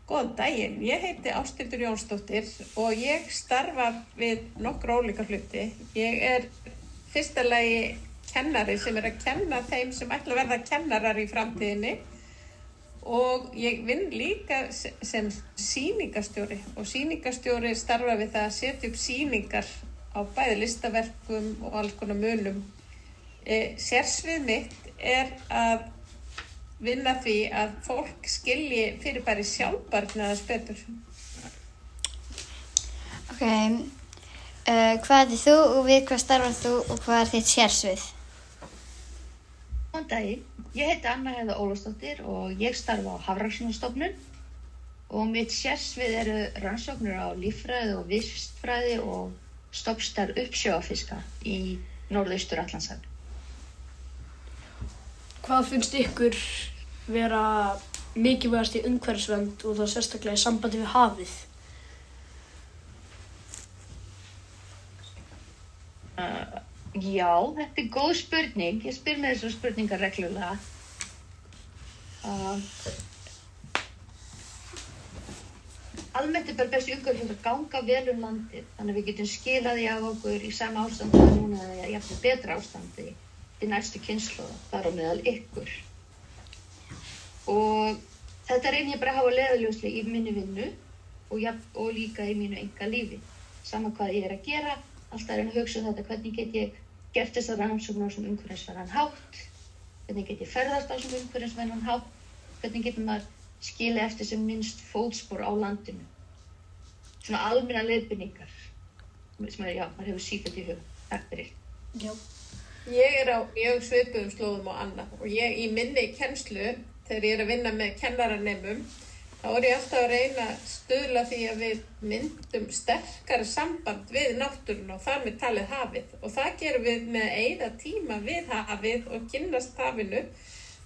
Góðan daginn, ég heiti Ásthildur Jónsdóttir og ég starfa við nokkra ólíka hluti. Ég fyrsta lagi kennari sem að kenna þeim sem ætla að verða kennarar í framtíðinni og ég vinn líka sem sýningarstjóri og sýningarstjóri starfa við það að setja upp sýningar á bæði listaverkum og alls konar munum. Sérsvið mitt að vinna því að fólk skilji fyrirbæri sjálfbærni aðeins betur. Ok, hvað þú og við hvað starfar þú og hvað þitt sérsvið? Góðan daginn, ég heiti Anna Heiða Ólafsdóttir og ég starfa á Hafrannsóknastofnun og mitt sérsvið eru rannsóknir á líffræði og vistfræði og stofnstærð uppsjávarfiska í Norðaustur-Atlantshafi. Hvað finnst ykkur vera mikilvægast í umhverfisvernd og þá sérstaklega í sambandi við hafið? Já, þetta góð spurning. Ég spyr með þessar spurningar reglulega. Almennt bara best í umhverfisvernd að ganga vel landið, þannig að við getum skilað því af okkur í sama ástandi og núna eða jafnvel betra ástandi til næstu kynslóða, þar á meðal ykkur. Og þetta reyni ég bara að hafa leiðarljóslega í minni vinnu og líka í mínu einkalífi. Sama hvað ég að gera, alltaf reyna að hugsa þetta, hvernig get ég gert þessar rannsóknir á sem umhverfisvænan hátt, hvernig get ég ferðast á sem umhverfisvænan hátt, hvernig getur maður skilið eftir sem minnst fótspor á landinu. Svona almennar leiðbeiningar sem maður hefur sífellt í huga. Takk fyrir. Já. Ég á mjög svipuðum slóðum og Anna og ég í minni kennslu, þegar ég að vinna með kennaranemum, þá ég alltaf að reyna að stuðla því að við myndum sterkara samband við náttúruna og þar með talið hafið. Og það gerum við með að eyða tíma við hafið og kynnast hafinu.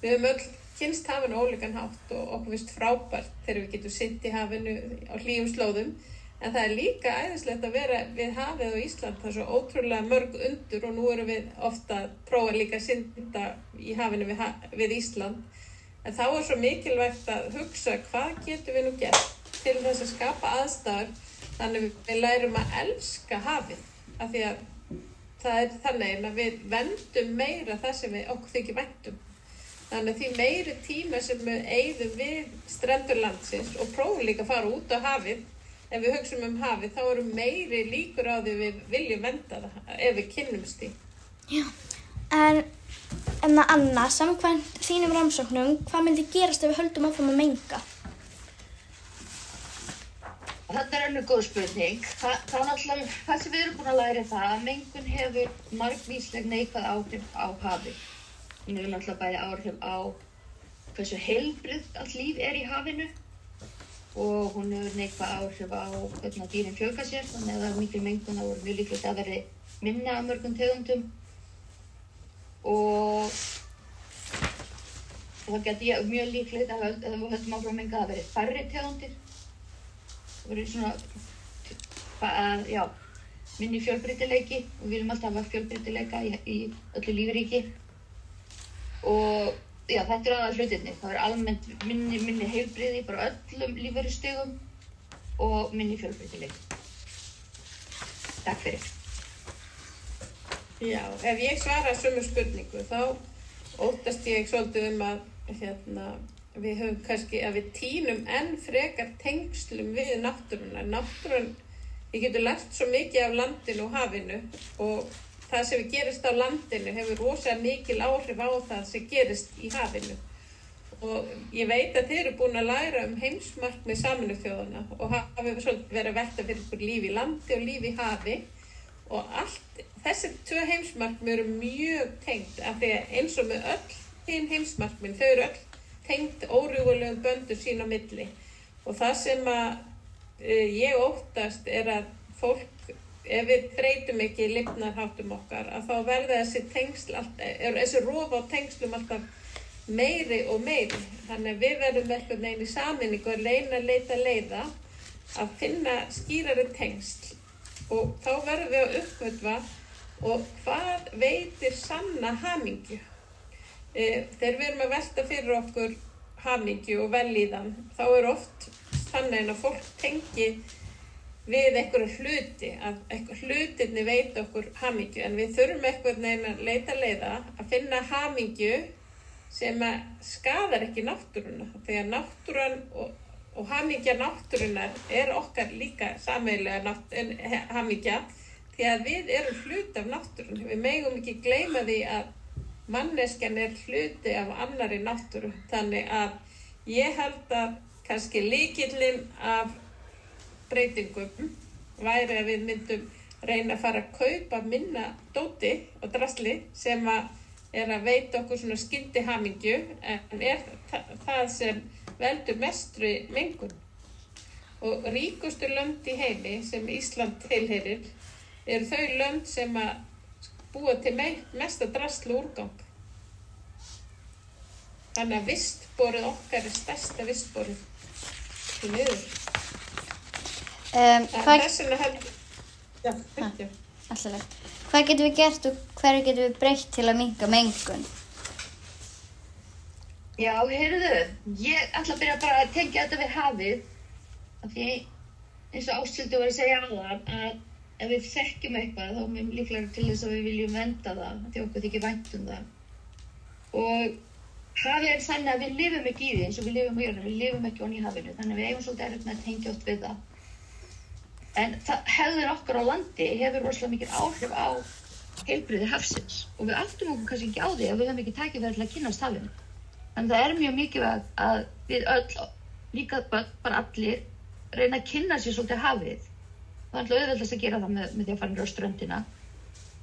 Við höfum öll kynnst hafinu ólíkan hátt og okkur finnst frábært þegar við getum synt í hafinu á hlýjum slóðum. En það líka æðislegt að vera við hafið á Ísland, það svo ótrúlega mörg undur og nú erum við ofta að prófa líka að synda í hafinu við Ísland. En þá svo mikilvægt að hugsa hvað getum við nú gert til þess að skapa aðstæður þannig við lærum að elska hafið. Af því að það þannig að við vendum meira það sem við okkur þykir væntum. Þannig að því meiri tíma sem við eyðum við strendur landsins og prófum líka að fara út á hafið, ef við hugsum hafið, þá eru meiri líkur á því við viljum vernda það ef við kynnumst því. Já, en Anna, samkvæmt þínum rannsóknum, hvað myndi gerast ef við höldum áfram að menga? Þetta alveg góð spurning. Það sem við erum búin að læra það að mengun hefur margvísleg neikvæð áhrif á hafið. Hún hefur náttúrulega bæði áhrif á hversu heilbrigt allt líf í hafinu og hún hefur neikvæð áhrif á hvernig dýrin fjölga sér, þannig að það mikil mengun þá voru mjög líklegt að veri minna af mörgum tegundum og það geti mjög líklegt að ef við höldum áfram að menga að veri færri tegundir. Það veri svona, minni fjölbreytileiki og við viljum alltaf hafa fjölbreytileika í öllu lífríki og þetta aðal hlutirnir. Það almennt minni heilbrigði bara öllum lífverustigum og minni fjölbreytileiki. Takk fyrir. Já, ef ég svara sömu spurningu þá óttast ég svolítið að við höfum kannski að við tínum enn frekar tengslum við náttúruna. Náttúran, við getum lært svo mikið af landinu og hafinu og það sem gerist á landinu hefur rosalega mikil áhrif á það sem gerist í hafinu. Og ég veit að þið eru búin að læra heimsmarkmið Sameinuðu þjóðanna og hafið svolítið verið að velta fyrir ykkur líf í landi og líf í hafi. Og þessi tvö heimsmarkmið eru mjög tengd af því að eins og með öll hin heimsmarkmið, þau eru öll tengd órjúfanlegum böndum sín á milli. Og það sem ég óttast að fólk, ef við breytum ekki lifnaðarháttum okkar, að þá verða þessi rof á tengslum alltaf meiri og meiri. Þannig að við verðum einhvern veginn í sameiningu að reyna að leita leiða að finna skýrari tengsl og þá verðum við að uppgötva og hvað veitir sanna hamingju. Þegar við erum að velta fyrir okkur hamingju og vellíðan, þá oft þannig að fólk tengi við einhverju hluti, að hlutirni veita okkur hamingju, en við þurfum einhvern veginn að leita leiða að finna hamingju sem að skadar ekki náttúruna, þegar náttúran og hamingja náttúrunar okkar líka sameiginlega hamingja, því að við erum hluti af náttúrunni. Við megum ekki gleyma því að manneskjan hluti af annarri náttúru, þannig að ég held að kannski lykillinn af breytingum væri að við myndum reyna að fara að kaupa minna dóti og drasli sem að veita okkur svona skyndihamingju, en það sem veldur mestri mengun. Og ríkustu lönd í heimi sem Ísland tilheyrir eru þau lönd sem að búa til mesta drasl og úrgang. Þannig að vistborið okkar stærsta vistborið til miður. Þess vegna heldur... Já. Alltaf. Hvað getum við gert og hverju getum við breytt til að minnka mengun? Já, heyrðu, ég ætla að byrja bara að tengja þetta við hafið, af því eins og Ásthildur var að segja áðan að ef við þekkjum eitthvað þá erum við líklega til þess að við viljum vernda það, því okkur þykir vænt það. Og hafið þannig að við lifum ekki í því eins og við lifum á jörðinni, við lifum ekki ofan í hafinu, þannig að við eigum svolítið erfitt með að tengja oft við það. En hegðun okkar á landi hefur rosalega mikil áhrif á heilbrigði hafsins og við áttum okkur kannski ekki á því að við höfum ekki tækifæri til að kynnast hafinu. Þannig það mjög mikilvægt að við öll, líka bara allir, reyna að kynna sér svolítið hafið. Það er auðveldast að gera það með því að fara niður á ströndina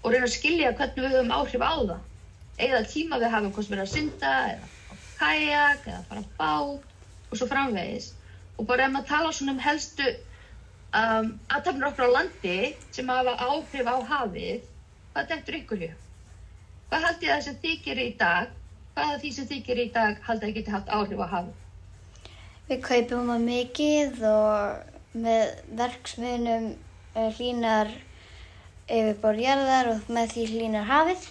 og reyna að skilja hvernig við höfum áhrif á það. Eða tíma við hafum hvort verið að synda eða á kajak eða fara á bát og svo framvegis. Og bara ef maður tala svona helstu athafnir okkar á landi sem hafa áhrif á hafið, hvað dettur ykkur í? Hvað haldið það sem þið gerir í dag? Hvað af því sem þið gerir í dag haldið að geti haft áhrif á hafið? Við kaupum það mikið og með verksmiðjunum hlýnar yfirborð jarðar og með því hlýnar hafið.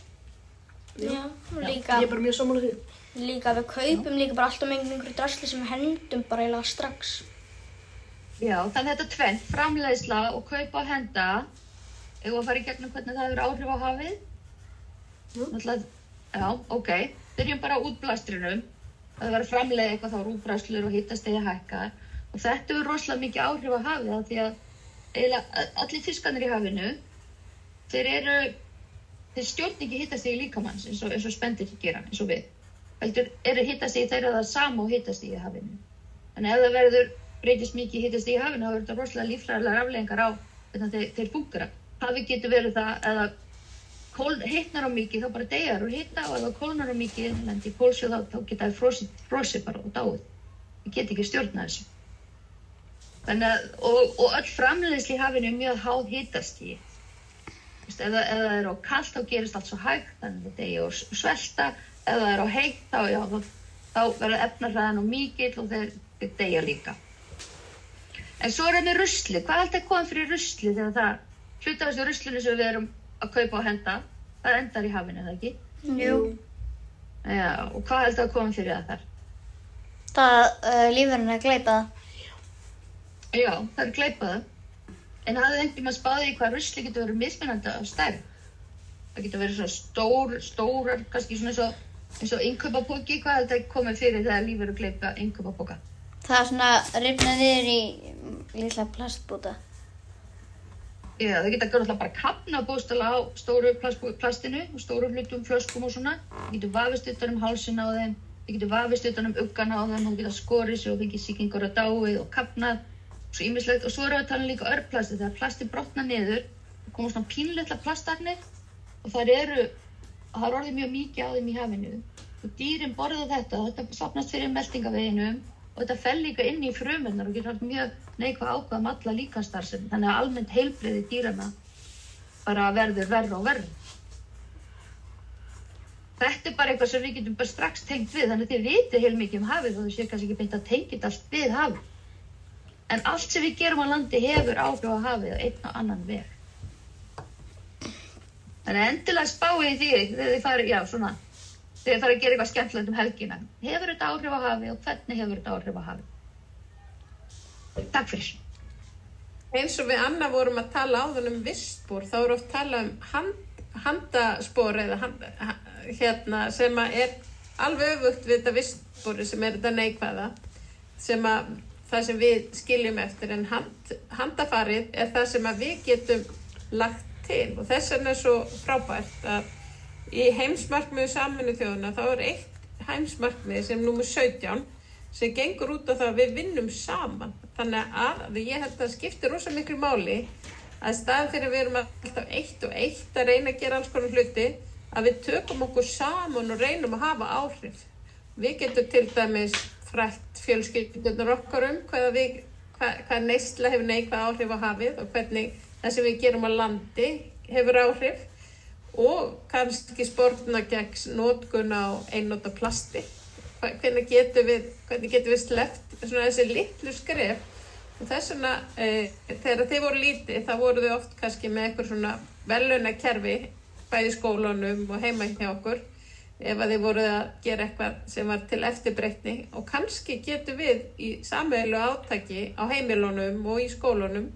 Já, líka. Ég bara mjög sammála því. Líka við kaupum líka bara alltaf með einhverju drasli sem við hendum bara eiginlega strax. Já, þannig þetta tvennt, framleiðsla og kaupa og henda, eigum að fara í gegnum hvernig það hefur áhrif á hafið. Já, ok. Byrjum bara á útblæstrinum. Það verður að framleiða eitthvað þá rúmbrennslur og hitastigi hækkar. Og þetta hefur rosalega mikið áhrif á hafið af því að eiginlega allir fiskarnir í hafinu, þeir stjórna ekki hitastigi líkamanns eins og spendýr gera, eins og við. Heldur eru hitastigi þeirra það sama og hitastigi í hafinu. Þannig ef það breytist mikið hitastigi í hafinu, þá verður þetta rosalega líffræðilegar afleiðingar á þeir búkra. Hafið getur verið það eða hitnar á mikið, þá bara deyjar og hita og ef það kólnar á mikið, lendi í kólsjó, þá geta það frosið bara og dáið. Við getum ekki stjórnað þessu. Þannig að, og öll framleiðsla í hafinu mjög háð hitastigi. Ef það á kalt, þá gerist allt svo hægt, þannig að það deyja og svelta. Ef það á heitt, þá verður efnahraðan og mikill og þeir deyja líka. En svo það með rusli. Hvað heldur að koma fyrir rusli þegar það hluta þessu ruslinu sem við erum að kaupa og henda? Það endar í hafinu, eða ekki? Jú. Já, og hvað heldur að koma fyrir það þar? Það lífverðin að gleypa það. Já, það gleypa það. En hafði einhvern veginn spáð í hvað rusli getur verið mismunandi á stærð. Það getur verið svona stórar, kannski svona eins og innkaupapoki. Hvað heldur að koma fyrir þegar lífverður gleypa innkaupapoka? Það er svona rifnað niður í litla plastbúta. Já, það geta náttúrulega bara kafnað bókstaflega á stóru plastinu og stóru hlutum, flöskum og svona. Það getur vafist utan hálsinn á þeim, það getur vafist utan uggana á þeim og geta skorið sig og fengið sýkingar á dáið og kafnað og svo ýmislegt. Og svo erum við að tala líka örplasti, þegar plasti brotnar niður, það koma svona pínlitla plastagnir og það er orðið mjög mikið á þeim í hafinu. Og dýrin borða þetta safnast fyrir meltingaveginum og þetta fer líka inn í frumurnar og getur haft mjög neikvæð ákvæð alla líkamsstarfsemi. Þannig að almennt heilbrigði dýranna bara verður verra og verra. Þetta bara eitthvað sem við getum bara strax tengt við, þannig að þið vitið heilmikið hafið og þau séu kannski ekki beint að tengja allt við hafið. En allt sem við gerum á landi hefur áhrif á hafið á einn og annan veg. Þannig að endilega spáið í því þegar þið farið, þegar þið farið að gera eitthvað skemmtilegt helgina. Hefur þetta áhrif á hafið og hvernig hefur þetta áhrif á hafið? Takk fyrir. Eins og við Anna vorum að tala áðan vistspor, þá oft talað handaspor eða sem er alveg öfugt við þetta vistspori sem þetta neikvæða, það sem við skiljum eftir, en handafarið það sem við getum lagt til, og þess vegna svo frábært að í heimsmarkmiði Sameinuðu þjóðanna þá eitt heimsmarkmið sem númer 17 sem gengur út á það að við vinnum saman. Þannig að ég held að það skiptir rosa miklu máli að staðan fyrir við erum alltaf eitt og eitt að reyna að gera alls konar hluti, að við tökum okkur saman og reynum að hafa áhrif. Við getum til dæmis frætt fjölskyldunar okkar hvað neysla hefur neikvæð áhrif á hafið og hvernig það sem við gerum á landi hefur áhrif, og kannski sporna gegn notkun á einnota plasti. Hvernig getum við sleppt svona þessi litlu skref, og þess vegna þegar þið voru lítið þá voru þið oft kannski með eitthvað svona verðlaunakerfi bæði í skólanum og heima hjá okkur ef að þið voruð að gera eitthvað sem var til eftirbreytni, og kannski getum við í sameiginlegu átaki á heimilunum og í skólanum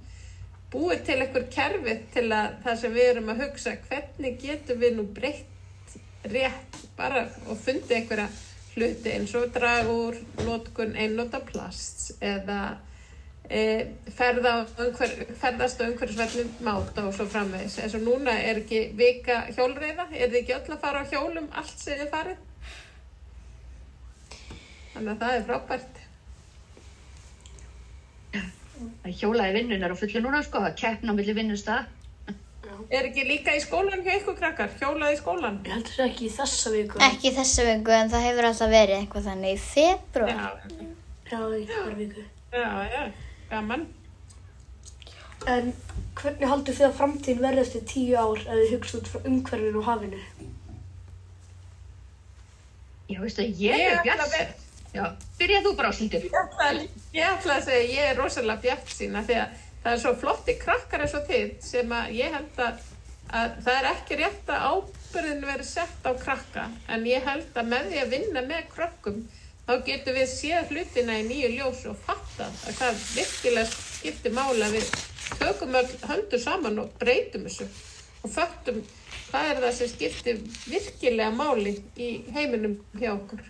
búið til eitthvað kerfi til að það sem við erum að hugsa, hvernig getum við nú breytt rétt bara og fundið einhverja hluti eins og draga úr notkun einnota plasts eða ferðast á umhverfisvænum máta og svo framvegis. Eins og núna ekki vika hjólreiða, þið ekki öll að fara á hjólum allt sem þið farið? Þannig að það frábært. Hjólaði vinnun á fullu núna, sko, að keppna á milli vinnustað. Ekki líka í skólan hjá ykkur krakkar? Hjólað í skólan? Ég held það ekki í þessa viku. Ekki í þessa viku, en það hefur alltaf verið eitthvað þannig í febrúar. Já, í hver viku. Já, gaman. En hvernig haldið þið að framtíðin verði eftir 10 ár ef þið hugsa út frá umhverfinu og hafinu? Já, veistu, ég bjartsýn. Já, byrja þú bara á slítur. Ég ætla að segja, ég rosalega bjartsýn af því að það svo flotti krakkar eins og þið sem að ég held að það ekki rétt að ábyrgðin verið sett á krakka, en ég held að með því að vinna með krökkum þá getum við séð hlutina í nýju ljósi og fatta að það virkilega skiptir máli að við tökum öll höndur saman og breytum þessu og föttum hvað það sem skiptir virkilega máli í heiminum hjá okkur.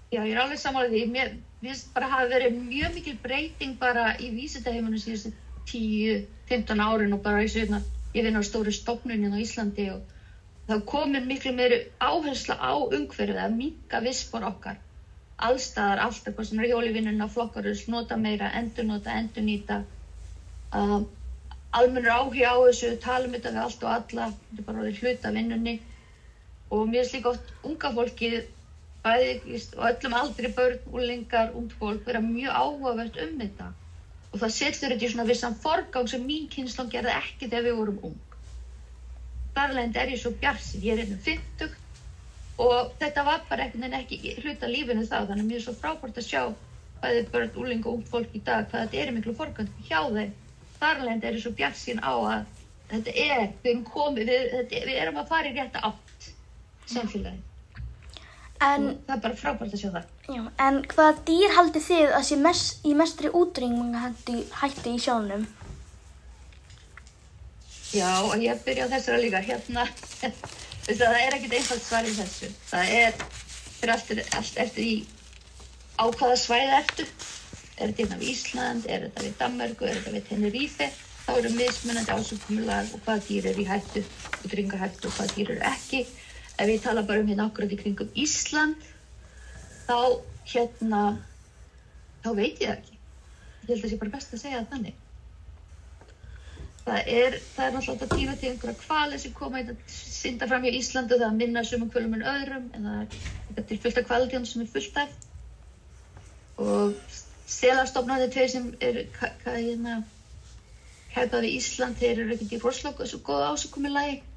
Já, ég alveg sammála því. Mér finnst bara hafa verið mjög mikil breyting bara í vísindaheiminum síðustu 10-15 árin og bara ég vinn á stóru stofnun á Íslandi og það komin miklu meiri áhersla á umhverfið að minnka vistspor okkar. Allstaðar, alltaf, hvað sem hjólivinnuna, flokkarus, nota meira, endurnota, endurnýta. Almennur áhugi á þessu, tala þetta við allt og alla, þetta bara orðið hluta af vinnunni. Og mér finnst líka oft unga fólkið bæði og öllum aldri börn, unglingar, ungt fólk vera mjög áhugavert þetta. Og það setur þetta í svona vissan forgang sem mín kynslóð gerði ekki þegar við vorum ung. Þar af leiðandi ég svo bjartsýn, ég 50 og þetta var bara ekki hluta af lífinu þá, þannig að mér svo frábært að sjá bæði börn, ungling og ungt fólk í dag hvað þetta miklu forgang hjá þeim. Þar af leiðandi ég svo bjartsýn á að þetta við erum að fara í rétta átt samfélagi. Og það bara frábært að sjá það. Já, en hvaða dýr haldið þið að sé í mestri útrýmingarhættu í sjónum? Já, og ég byrja á þessara líka. Það ekkert einfalt svar í þessu. Það fyrir allt eftir í á hvaða svæði ertu. Þetta hérna við Ísland, þetta við Danmörku, þetta við Tenerife. Þá eru mismunandi ásakomulag og hvaða dýr í hættu, útrýmingarhættu og hvaða dýr ekki. Ef ég tala bara hérna akkurat í kringum Ísland, þá veit ég það ekki. Ég held að það sé bara best að segja það þannig. Það er náttúrulega tíma til einhverja hvali sem koma að synda fram hjá Íslandi og það minna sumum hvölum en öðrum, en það er til fullt af hvaldjón sem fullt af. Og selastofnarnir tveir sem kæpað við Ísland, þeir eru ekkert í rosalega svo góða ásakomulagi.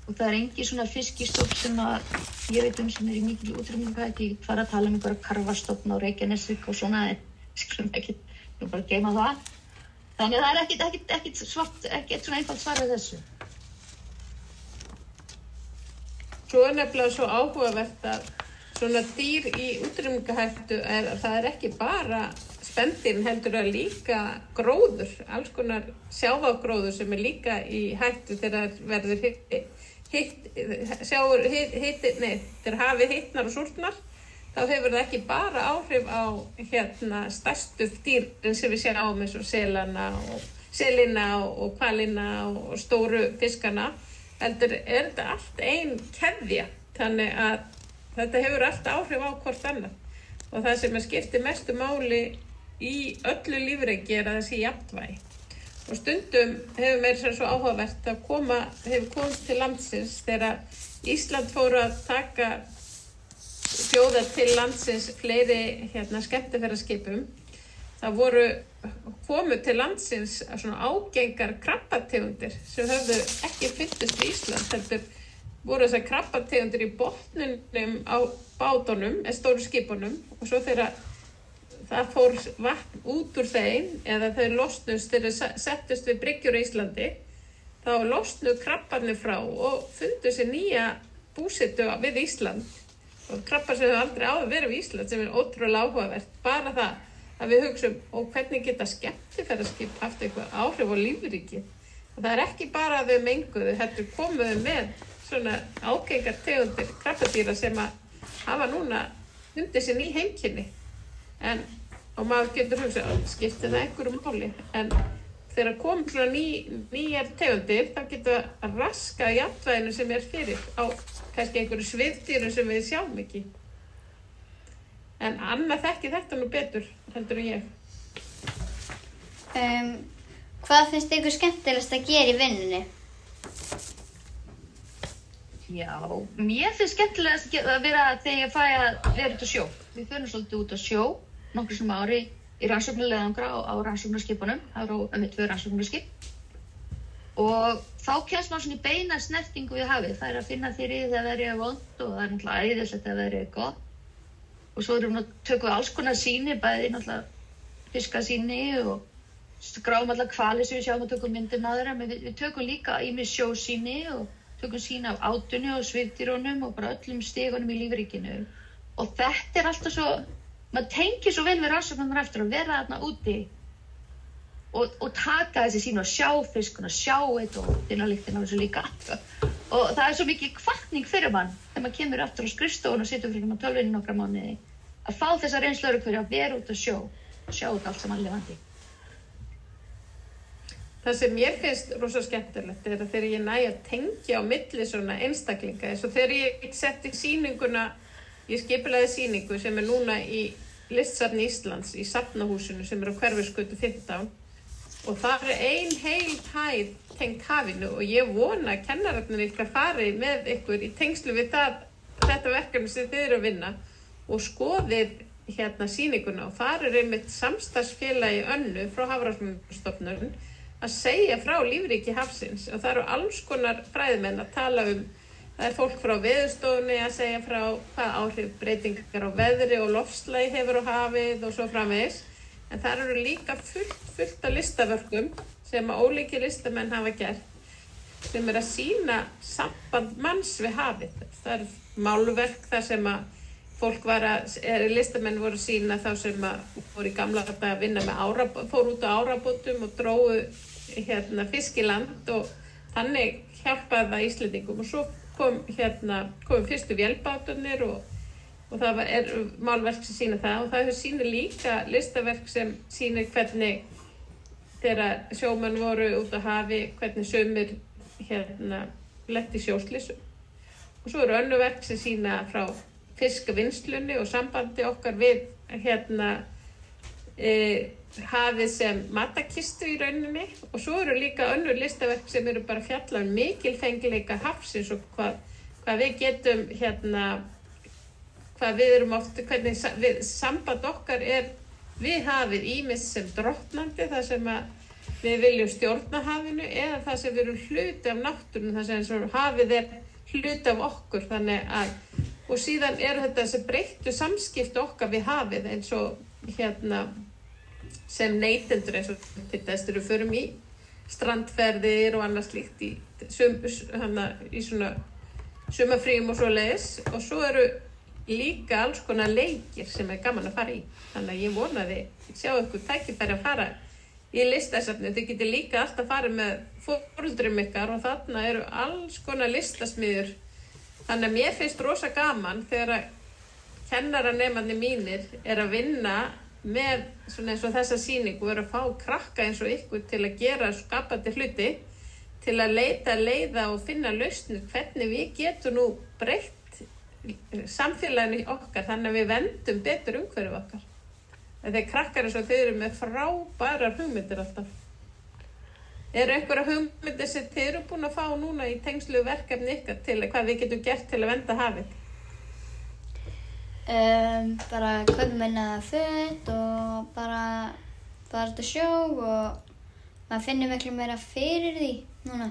Og það engin svona fiskistofn sem ég veit sem í mikil útrýmingarhættu. Ég fara að tala einhverja karfastofn á Reykjanesvík og svona, en skulum ekki bara geyma það. Þannig að það ekkert svona einfalt svar við þessu. Svo nefnilega svo áhugavert að svona dýr í útrýmingahættu það ekki bara spendýrin heldur að líka gróður, alls konar sjávargróður sem líka í hættu þegar verður þegar hafið hitnar og súrnar, þá hefur það ekki bara áhrif á stærstu dýrin sem við sjáum eins og selina og hvalina og stóru fiskana, heldur þetta allt ein keðja, þannig að þetta hefur allt áhrif á hvort annað og það sem skiptir mestu máli í öllu lífriki að það sé jafnvægi. Og stundum hefur meira svo áhugavert að hefur komið til landsins þegar Ísland fóru að bjóða til landsins fleiri skemmtiferðaskipum. Það komu til landsins svona ágengar krabbategundir sem höfðu ekki fundist í Ísland, heldur voru þessar krabbategundir í botninum á bátunum, stóru skipunum, og svo þegar það fór vatn út úr þeim eða þau losnust þegar settust við bryggjur í Íslandi, þá losnu krabbarnir frá og fundu sér nýja búsetu við Ísland og krabbar sem hefur aldrei áður verið við Ísland, sem ótrúlega áhugavert. Bara það að við hugsum og hvernig geta skemmtiferðaskip haft eitthvað áhrif á lífríkið. Og það ekki bara að þau menguðu, heldur komuðu með svona ágengar tegundir krabbadýra sem að hafa núna fundið sér ný heimkynni. Og maður getur hugsað, skiptir það einhverju máli, en þegar kom svona nýjar tegundir, þá getur það raska jafnvæginu sem fyrir á kannski einhverju svifdýrum sem við sjáum ekki. En Anna þekki þetta nú betur, heldur en ég. Hvað finnst ykkur skemmtilegast að gera í vinnunni? Já, mér finnst skemmtilegast að vera þegar ég fæ að vera út á sjó. Við förum svolítið út á sjó nokkrum sinnum á ári í rannsóknarleiðangra á rannsóknarskipunum. Það eru 2 rannsóknarskip. Og þá kemst maður svona í beina snertingu við hafið. Það að finna fyrir því að vera vont og það náttúrulega æðislegt að vera gott. Og svo tökum við alls konar sýni, bæði náttúrulega fiskasýni og skráum allar hvali sem við sjáum og tökum myndum af þeirra. Men við tökum líka ýmis sjósýni og tökum sýni af átunni og svifdýrunum og bara öllum stigunum í lífríkinu. Og þetta alltaf svo, maður tengir svo vel við rannsóknirnar eftir að vera þarna úti og taka þessi sýni og sjá fiskuna, sjá þetta og finna lyktina af þessu líka. Og það svo mikið hvatning fyrir mann þegar maður kemur aftur á skrifstofuna og situr fyrir tölvunni nokkra mánuði að fá þessa reynslu öðru hverju að vera út á sjó og sjá þetta allt saman lifandi. Það sem mér finnst rosa skemmtilegt að þegar ég næ að tengja á milli svona einstaklinga, eins og þegar ég setti sýninguna, ég skipulagði sýningu sem núna í Listasafni Íslands í Safnahúsinu sem á Hverfisgötu 15 og það ein heil hæð tengd hafinu og ég vona að kennararnir ykkar fari með ykkur í tengslu við þetta verkefni sem þið að vinna og skoðið sýninguna og þar einmitt samstarfsfélagi Önnu frá Hafrannsóknastofnun að segja frá lífríki hafsins og það alls konar fræðimenn að tala það fólk frá Veðurstofunni að segja frá hvað áhrif breytingar á veðri og loftslagi hefur á hafið og svo framvegis. En það eru líka fullt af listaverkum sem ólíkir listamenn hafa gert sem að sýna samband manns við hafið. Það málverk þar sem að fólk listamenn voru að sýna þá sem að voru í gamla daga að vinna með fóru út á árabátum og drógu fiskiland og þannig hjálpaði það Íslendingum og svo kom fyrstu vélbátarnir og það málverk sem sýna það og það sýnir líka listaverk sem sýnir hvernig þegar sjómenn voru út á hafi, hvernig sumir lenti í sjóslysum. Og svo eru önnur verk sem sýna frá fiskvinnslunni og sambandi okkar við hafið sem matakistu í rauninni og svo eru líka önnur listaverk sem eru bara fjalla mikilfengleika hafsins og hvað við getum hvað við erum oft, hvernig samband okkar við hafið ýmist sem drottnandi þar sem að við viljum stjórna hafinu eða það sem við erum hluti af náttúrunni þar sem hafið hluti af okkur þannig að og síðan eru þetta þessi breyttu samskipti okkar við hafið eins og sem neytendur eins og til þess þegar við förum í strandferðir og annað slíkt í svona sumarfríum og svoleiðis og svo eru líka alls konar leikir sem gaman að fara í. Þannig að ég vonaði sjá ykkur tækifæri að fara í listasafni. Þið getið líka alltaf farið með foreldrum ykkar og þarna eru alls konar listasmiður. Þannig að mér finnst rosa gaman þegar kennaranemarnir mínir að vinna með svona eins og þessa sýningu að fá krakka eins og ykkur til að gera skapandi hluti, til að leita leiða og finna lausnir hvernig við getum nú breytt samfélaginu okkar þannig að við vendum betur umhverfið okkar. Þegar krakkar eins og þau eru með frábærar hugmyndir alltaf. Eru einhverja hugmyndir sem þið eru búin að fá núna í tengslu verkefni ykkar til hvað við getum gert til að vernda hafið? Bara kaupa minna föt og bara fara út að sjó og maður finnur miklu meira fyrir því núna.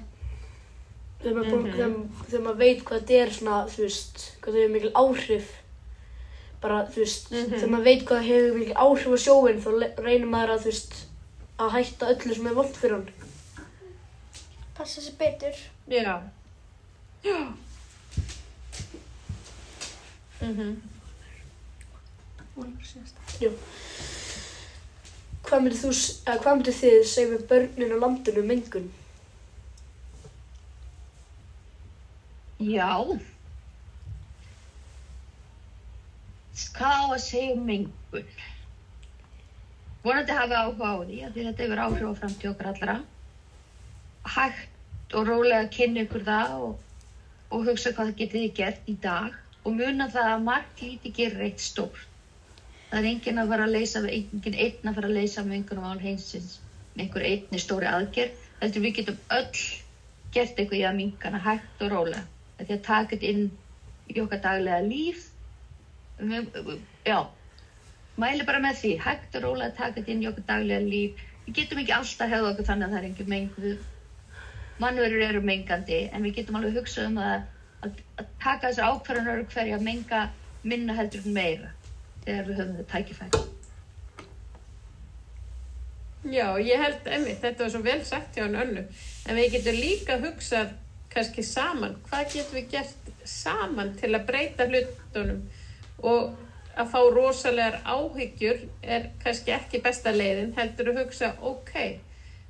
Þegar maður veit hvað þetta svona, þú veist, hvað það hefur mikil áhrif, bara, þú veist, þegar maður veit hvað það hefur mikil áhrif á sjóinn, þá reynir maður að, þú veist, að hætta öllu sem vont fyrir hann. Passa sig betur. Já. Já. Já. Hvað myndir þið segja við börnin á landinu mengun? Já. Hvað á að segja mengun? Vonandi hafi áhuga á því að þetta hefur áhrif á framtíð okkar allra. Hægt og rólega kynna ykkur það og hugsa hvað það getið þið gert í dag og muna það að margt lítið gerir eitt stórt. Það enginn að fara að leysa, enginn einn að fara að leysa mengunarmál heimsins með einhver einni stóri aðgerð. Heldur við getum öll gert eitthvað í að minnka hana hægt og rólega. Því að taka þetta inn í okkar daglega líf. Já, mæli bara með því, hægt og rólega taka þetta inn í okkar daglega líf. Við getum ekki alltaf hefða okkur þannig að það engin mengun. Mannverur eru mengandi, en við getum alveg hugsað að taka þessar ákvarðanir hverja að menga minna heldur en meira. Þegar við höfum þetta tækifæri. Já, ég held einmitt, þetta var svo vel sagt hjá Önnu, en við getum líka hugsað kannski saman, hvað getum við gert saman til að breyta hlutunum og að fá rosalegar áhyggjur kannski ekki besta leiðin, heldur að hugsa,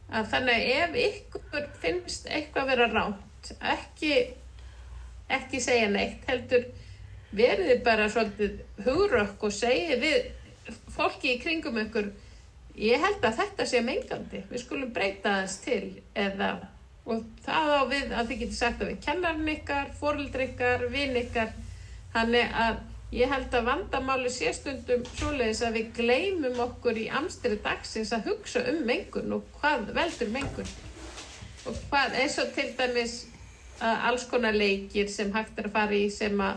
að þannig ef ykkur finnst eitthvað vera rangt, ekki segja neitt, heldur verið bara svolítið hugrökk og segið við fólki í kringum ykkur, ég held að þetta sé mengandi, við skulum breyta þess til og það á við að þið getur sagt að við kennarinn ykkar, foreldrar ykkar, vin ykkar, þannig að ég held að vandamáli sé stundum svoleiðis að við gleymum okkur í amstri dagsins að hugsa mengun og hvað veldur mengun og hvað eins og til dæmis alls konar leikir sem hægt að fara í sem að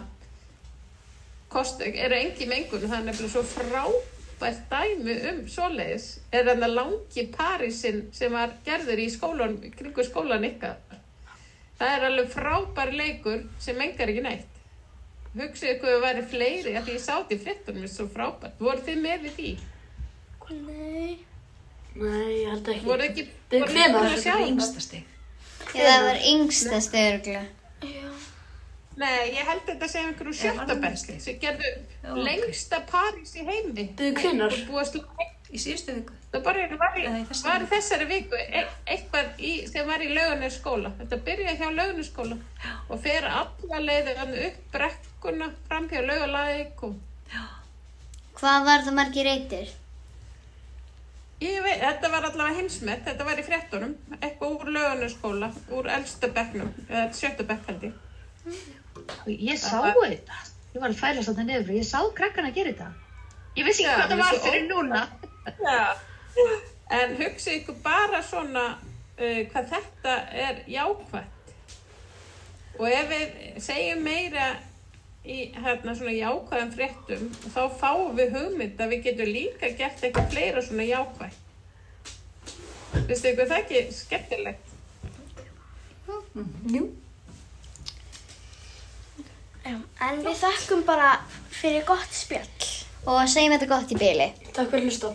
eru engin mengun, það nefnilega svo frábært dæmi svoleiðis þarna langi Parísinn sem var gerður í skólan, kringu skólan ykkar. Það alveg frábær leikur sem mengar ekki neitt. Hugsið ykkur að væri fleiri, að því ég sátt í fréttunum, svo frábært. Voru þið með við því? Nei. Nei, ég held ekki. Voru ekki að sjá yngsta stig? Já, það var yngsta stig örugglega. Já. Nei, ég held þetta sem einhverju 7. bekk sem gerðu lengsta París í heimi. Hvenær? Í síðustu viku. Það bara var í þessari viku eitthvað sem var í Laugarnesskóla. Þetta byrjaði hjá Laugarnesskóla og fer alla leiðir upp brekkuna fram hjá Laugalæk. Hvað var það margir reytir? Ég veit, þetta var allavega heimsmet, þetta var í fréttunum, eitthvað úr Laugarnesskóla, úr elsta bekknum, eða 7. bekk held ég. Ég sá þetta. Ég var að fæla þetta niður og ég sá krakkana gera þetta. Ég vissi ekki hvað það var fyrir núna. Já, en hugsið ykkur bara svona hvað þetta jákvætt og ef við segjum meira í svona jákvæðum fréttum þá fáum við hugmynd að við getum líka gert eitthvað fleira svona jákvætt. Vistu ykkur það ekki skemmtilegt? Jú. Já, en við þakkum bara fyrir gott spjall Og segjum þetta gott í bili. Takk fyrir að hlusta.